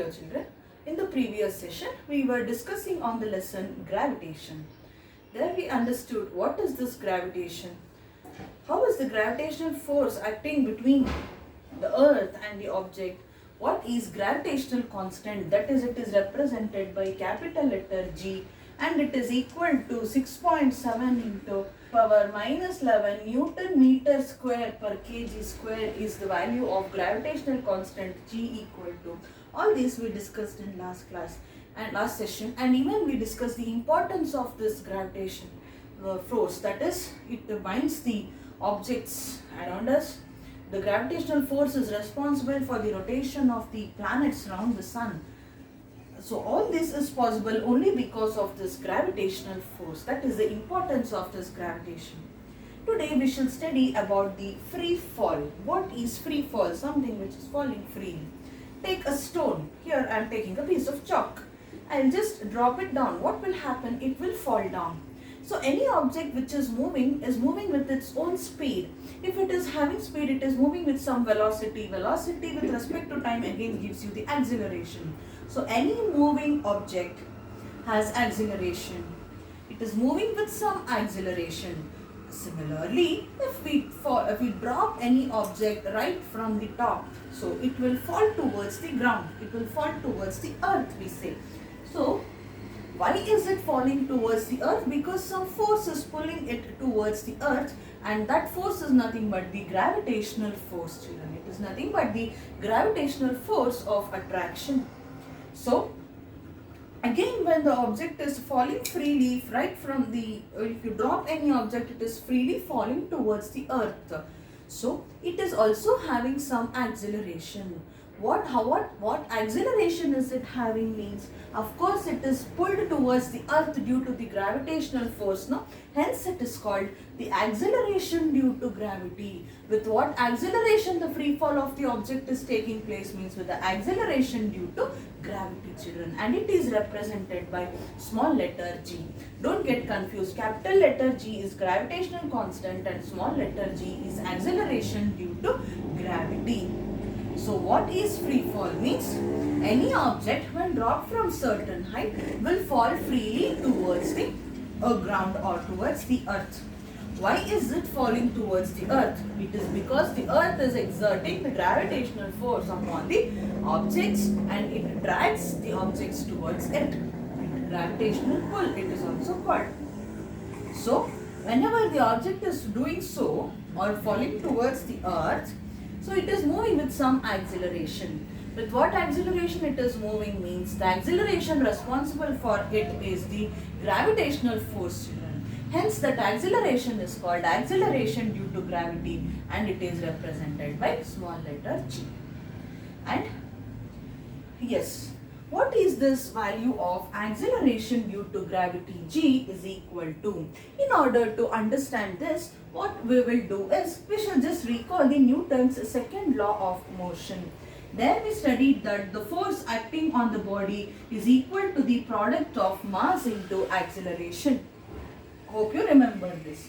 Hello children. In the previous session, we were discussing on the lesson gravitation. There we understood what is this gravitation. How is the gravitational force acting between the earth and the object? What is gravitational constant? That is, it is represented by capital letter G and it is equal to 6.7 into power minus 11 Newton meter square per kg square is the value of gravitational constant G equal to. All these we discussed in last class and last session, and even we discussed the importance of this gravitation force, that is, it binds the objects around us. The gravitational force is responsible for the rotation of the planets around the sun. So all this is possible only because of this gravitational force. That is the importance of this gravitation. Today we shall study about the free fall. What is free fall? Something which is falling freely. Take a stone. Here I am taking a piece of chalk. I will just drop it down. What will happen? It will fall down. So any object which is moving with its own speed. If it is having speed, it is moving with some velocity. Velocity with respect to time again gives you the acceleration. So any moving object has acceleration. It is moving with some acceleration. Similarly, if we drop any object right from the top, so it will fall towards the ground. It will fall towards the earth, we say. So why is it falling towards the earth? Because some force is pulling it towards the earth, and that force is nothing but the gravitational force, children. It is nothing but the gravitational force of attraction. So again, when the object is falling freely right from the, if you drop any object, it is freely falling towards the earth. So it is also having some acceleration. What acceleration is it having means? Of course, it is pulled towards the earth due to the gravitational force, no? Hence, it is called the acceleration due to gravity. With what acceleration the free fall of the object is taking place means with the acceleration due to gravity, children. And it is represented by small letter g. Don't get confused. Capital letter G is gravitational constant and small letter g is acceleration due to gravity. So what is free fall means? Any object when dropped from certain height will fall freely towards the ground or towards the earth. Why is it falling towards the earth? It is because the earth is exerting the gravitational force upon the objects and it drags the objects towards it. Gravitational pull, it is also called. So whenever the object is doing so or falling towards the earth, so it is moving with some acceleration. With what acceleration it is moving means the acceleration responsible for it is the gravitational force, children. Hence that acceleration is called acceleration due to gravity and it is represented by small letter g. And yes, what is this value of acceleration due to gravity? G is equal to. In order to understand this, what we will do is we shall just recall the Newton's second law of motion. There we studied that the force acting on the body is equal to the product of mass into acceleration. Hope you remember this.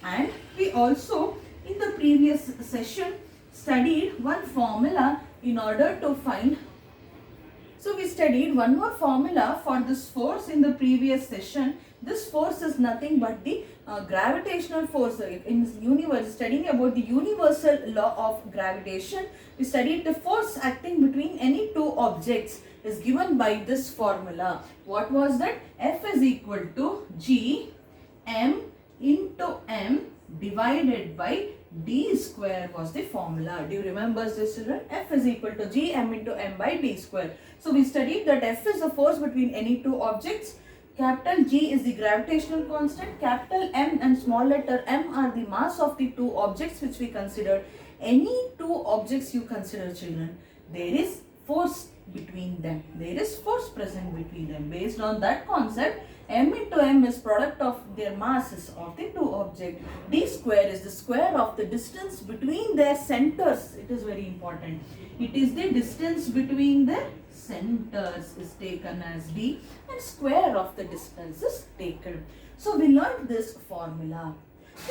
And we also in the previous session studied one formula in order to find. So we studied one more formula for this force in the previous session. This force is nothing but the gravitational force. In this universe, studying about the universal law of gravitation, we studied the force acting between any two objects is given by this formula. What was that? F is equal to G m into m divided by d square was the formula. Do you remember this, children? F is equal to G m into m by d square. So we studied that F is the force between any two objects. Capital G is the gravitational constant. Capital M and small letter m are the mass of the two objects which we considered. Any two objects you consider, children, there is force between them. There is force present between them. Based on that concept, m into m is product of their masses of the two objects. D square is the square of the distance between their centers. It is very important. It is the distance between their centers is taken as D and square of the distance is taken. So we learned this formula.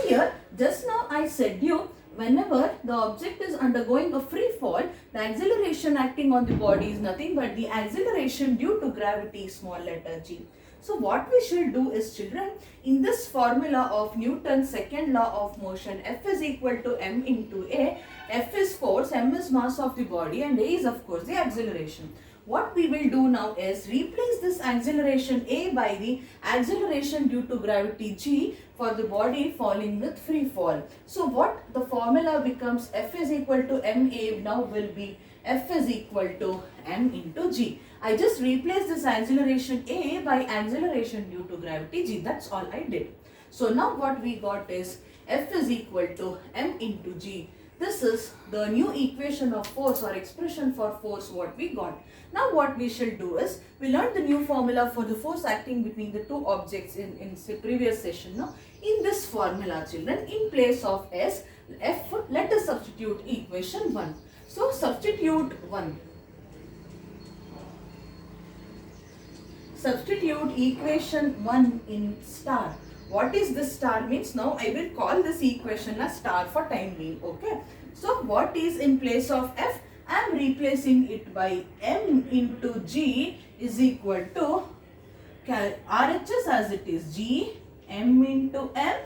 Here, just now I said you whenever the object is undergoing a free fall, the acceleration acting on the body is nothing but the acceleration due to gravity, small letter g. So what we should do is, children, in this formula of Newton's second law of motion, F is equal to m into a, F is force, m is mass of the body, and a is of course the acceleration. What we will do now is replace this acceleration a by the acceleration due to gravity g for the body falling with free fall. So what the formula becomes, F is equal to ma now will be F is equal to m into g. I just replaced this acceleration a by acceleration due to gravity g. That's all I did. So now what we got is F is equal to m into g. This is the new equation of force or expression for force what we got. Now what we shall do is, we learned the new formula for the force acting between the two objects in previous session. Now in this formula, children, in place of S, F, let us substitute equation 1. So substitute 1. Substitute equation 1 in star. What is this star means? Now I will call this equation as star for time being. Okay. So what is in place of F? I am replacing it by m into g is equal to RHS as it is, g m into m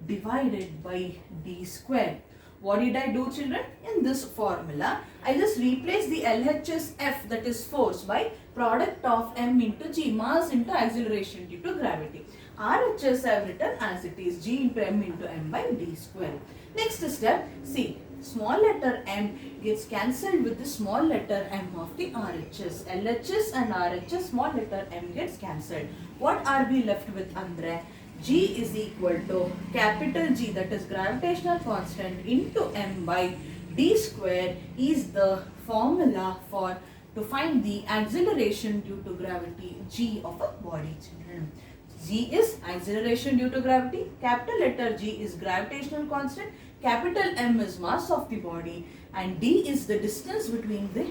divided by d square. What did I do, children? In this formula, I just replace the LHS F, that is force, by product of m into g, mass into acceleration due to gravity. RHS I have written as it is, g into m by d square. Next step, see, small letter m gets cancelled with the small letter m of the RHS. LHS and RHS, small letter m gets cancelled. What are we left with, Andre? G is equal to capital G, that is gravitational constant, into m by d square is the formula for to find the acceleration due to gravity g of a body, children. G is acceleration due to gravity, capital letter G is gravitational constant, capital M is mass of the body, and D is the distance between the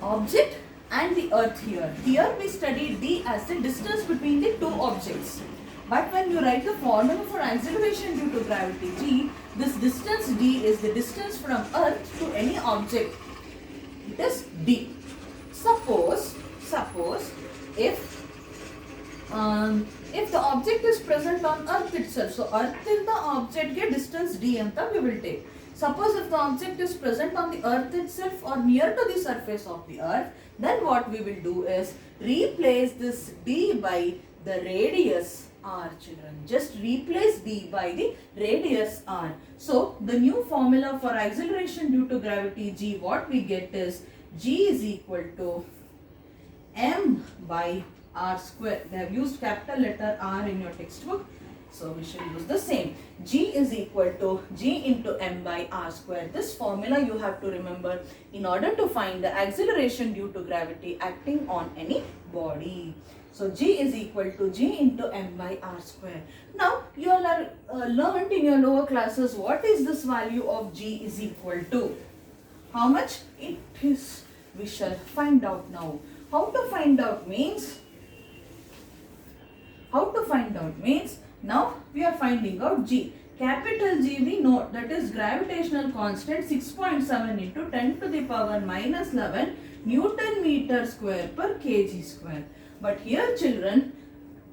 object and the earth here. Here we study D as the distance between the two objects. But when you write the formula for acceleration due to gravity G, this distance D is the distance from earth to any object. It is D. Suppose if the object is present on earth itself, so earth till the object ke distance d anta we will take. Suppose if the object is present on the earth itself or near to the surface of the earth, then what we will do is replace this d by the radius r, children. Just replace d by the radius r. So the new formula for acceleration due to gravity g, what we get is g is equal to m by r square. They have used capital letter R in your textbook, so we shall use the same. G is equal to G into m by r square. This formula you have to remember in order to find the acceleration due to gravity acting on any body. So G is equal to G into m by r square. Now you all are learned in your lower classes what is this value of G is equal to. How much it is? We shall find out now. How to find out means, now we are finding out G. Capital G we know, that is gravitational constant 6.7 into 10 to the power minus 11 Newton meter square per kg square. But here, children,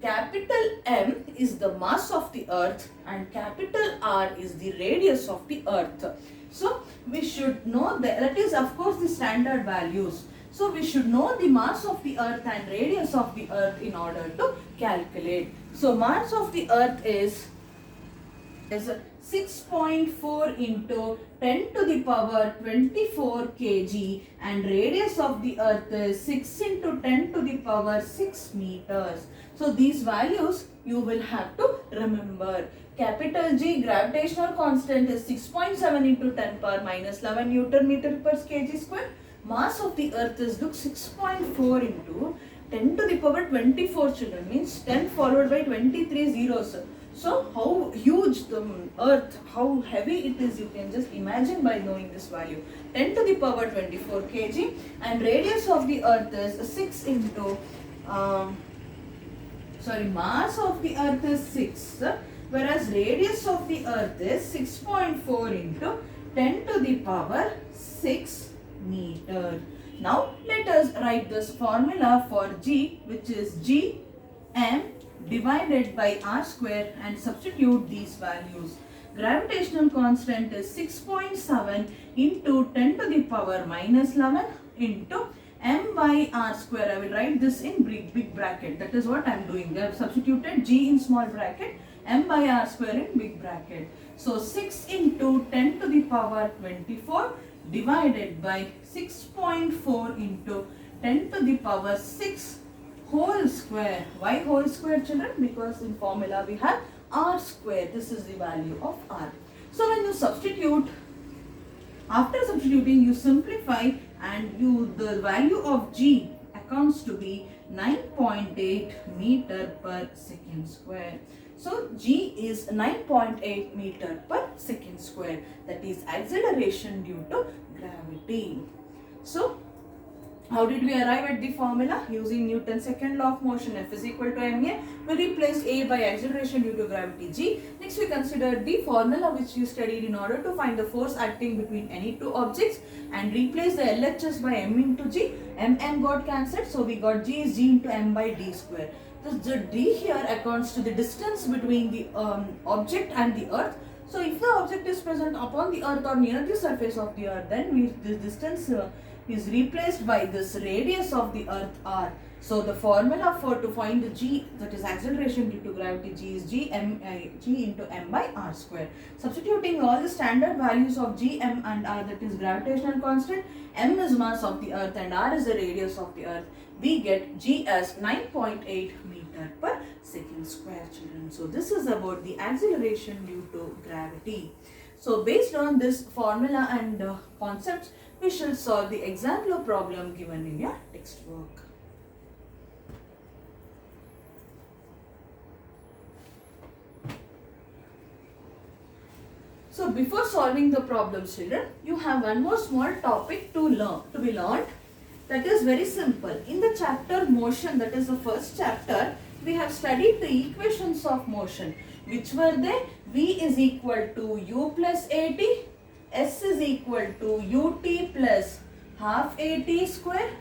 capital M is the mass of the earth and capital R is the radius of the earth. So we should know that is of course the standard values. So we should know the mass of the earth and radius of the earth in order to calculate. So mass of the earth is 6.4 into 10 to the power 24 kg and radius of the earth is 6 into 10 to the power 6 meters. So these values you will have to remember. Capital G gravitational constant is 6.7 into 10 power minus 11 Newton meter per kg square. Mass of the earth is, look, 6.4 into 10 to the power 24, children, means 10 followed by 23 zeros. So how huge the earth, how heavy it is, you can just imagine by knowing this value. 10 to the power 24 kg and radius of the earth is 6 into, mass of the earth is 6 whereas radius of the earth is 6.4 into 10 to the power 6 meter. Now let us write this formula for G, which is G m divided by r square, and substitute these values. Gravitational constant is 6.7 into 10 to the power minus 11 into m by r square. I will write this in big bracket. That is what I am doing. I have substituted G in small bracket, m by r square in big bracket. So 6 into 10 to the power 24 divided by 6.4 into 10 to the power 6 whole square. Why whole square, children? Because in formula we have r square. This is the value of r. So when you substitute, after substituting you simplify, and the value of G accounts to be 9.8 meter per second square. So G is 9.8 meter per second square. That is acceleration due to gravity. So how did we arrive at the formula? Using Newton's second law of motion, F is equal to ma. We replaced A by acceleration due to gravity G. Next we considered the formula which you studied in order to find the force acting between any two objects, and replace the LHS by m into G. M got cancelled, so we got G is G into m by d square. The d here accounts to the distance between the object and the earth. So if the object is present upon the earth or near the surface of the earth, then this distance is replaced by this radius of the earth r. So the formula for to find the G, that is acceleration due to gravity G, is G into m by r square. Substituting all the standard values of G, m and r, that is gravitational constant, m is mass of the earth and r is the radius of the earth, we get G as 9.8 meter per second square, children. So this is about the acceleration due to gravity. So based on this formula and concepts, we shall solve the example problem given in your textbook. So before solving the problems, children, you have one more small topic to be learned. That is very simple. In the chapter motion, that is the first chapter, we have studied the equations of motion. Which were they? V is equal to u plus at, S is equal to ut plus half at square,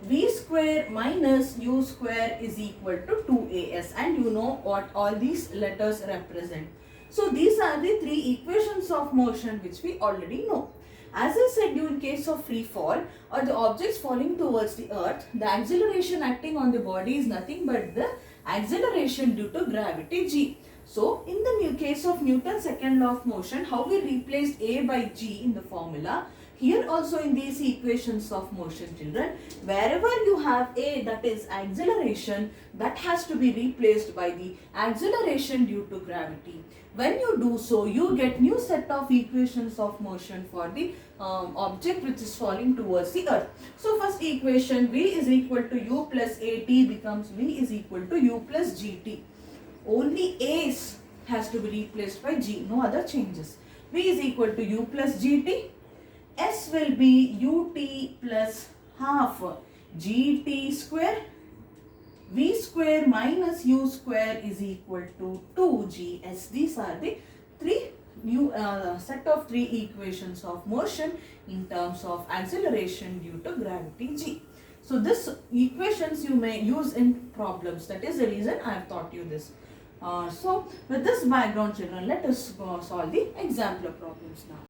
v square minus u square is equal to 2as, and you know what all these letters represent. So these are the three equations of motion which we already know. As I said, in case of free fall or the objects falling towards the earth, the acceleration acting on the body is nothing but the acceleration due to gravity G. So in the case of Newton's second law of motion, how we replaced A by G in the formula, here also in these equations of motion, children, wherever you have A, that is acceleration, that has to be replaced by the acceleration due to gravity. When you do so, you get new set of equations of motion for the object which is falling towards the earth. So first equation, V is equal to u plus at becomes V is equal to u plus gt. Only A has to be replaced by G, no other changes. V is equal to u plus gt. S will be ut plus half gt square. V square minus u square is equal to 2gs. These are the set of three equations of motion in terms of acceleration due to gravity G. So this equations you may use in problems. That is the reason I have taught you this. So with this background, children, let us solve the example problems now.